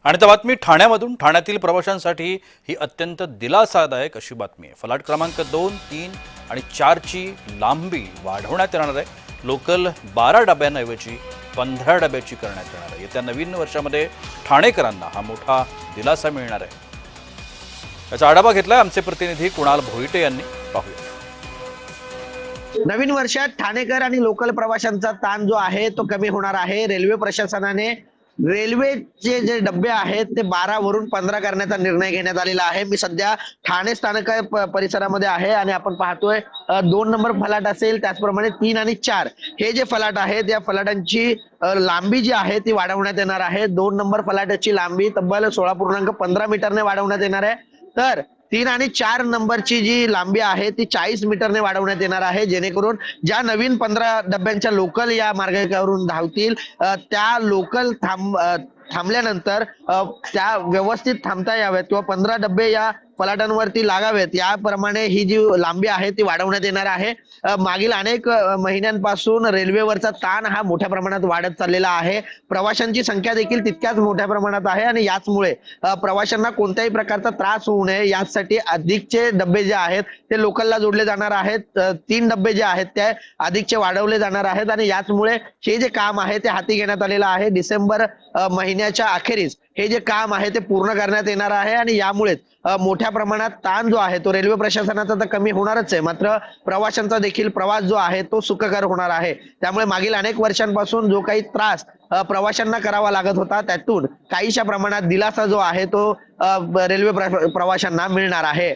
आणि त्या बातमी ठाण्यामधून ठाण्यातील प्रवाशांसाठी ही अत्यंत दिलासादायक अशी बातमी आहे। फलाट क्रमांक 2, 3 आणि 4 ची लांबी वाढवण्यात येणार आहे। लोकल 12 डब्यांऐवजी 15 डब्याची करण्यात येणार आहे। येत्या नवीन वर्षामध्ये ठाणेकरांना हा मोठा दिलासा मिळणार आहे। याचा आढावा घेतलाय आमचे प्रतिनिधी कुणाल भोईटे यांनी। पाहूया। नवीन वर्षात ठाणेकर आणि लोकल प्रवाशांचा ताण जो आहे तो कमी होणार आहे। रेल्वे प्रशासनाने रेल्वेचे जे डब्बे आहेत ते 12 वरून 15 करण्याचा निर्णय घेण्यात आलेला आहे। मी सध्या ठाणे स्थानक परिसरामध्ये आहे आणि आपण पाहतोय 2 नंबर फलाट असेल, त्याचप्रमाणे 3 आणि 4 हे जे फलाट आहेत या फलाटांची लांबी जी आहे ती वाढवण्यात येणार आहे। 2 नंबर फलाटाची लांबी तब्बल 16.15 मीटरने वाढवण्यात येणार आहे, तर 3 आणि 4 नंबरची जी लांबी आहे ती 40 मीटरने वाढवण्यात येणार आहे, जेणेकरून ज्या नवीन 15 डब्यांच्या लोकल या मार्गावरून धावतील त्या लोकल थांबल्यानंतर त्या व्यवस्थित थांबता याव्यात किंवा 15 डब्बे या फलाटांवरती लागावेत, याप्रमाणे ही जी लांबी आहे ती वाढवण्यात येणार आहे। मागील अनेक महिन्यांपासून रेल्वेवरचा ताण हा मोठ्या प्रमाणात वाढत चाललेला आहे। प्रवाशांची संख्या देखील तितक्याच मोठ्या प्रमाणात आहे आणि याचमुळे प्रवाशांना कोणत्याही प्रकारचा त्रास होऊ नये यासाठी अधिकचे डब्बे जे आहेत ते लोकलला जोडले जाणार आहेत। 3 डब्बे जे आहेत ते अधिकचे वाढवले जाणार आहेत आणि याचमुळे हे जे काम आहे ते हाती घेण्यात आलेलं आहे। डिसेंबर महिन्याच्या अखेरीस हे जे काम आहे ते पूर्ण करण्यात येणार आहे आणि यामुळे मोठ्या प्रमाणात ताण जो आहे तो रेल्वे प्रशासनाचा तर कमी होणारच आहे, मात्र प्रवाशांचा देखील प्रवास जो आहे तो सुखकर होणार आहे। त्यामुळे मागील अनेक वर्षांपासून जो काही त्रास प्रवाशांना करावा लागत होता त्यातून काहीशा प्रमाणात दिलासा जो आहे तो रेल्वे प्रवाशांना मिळणार आहे।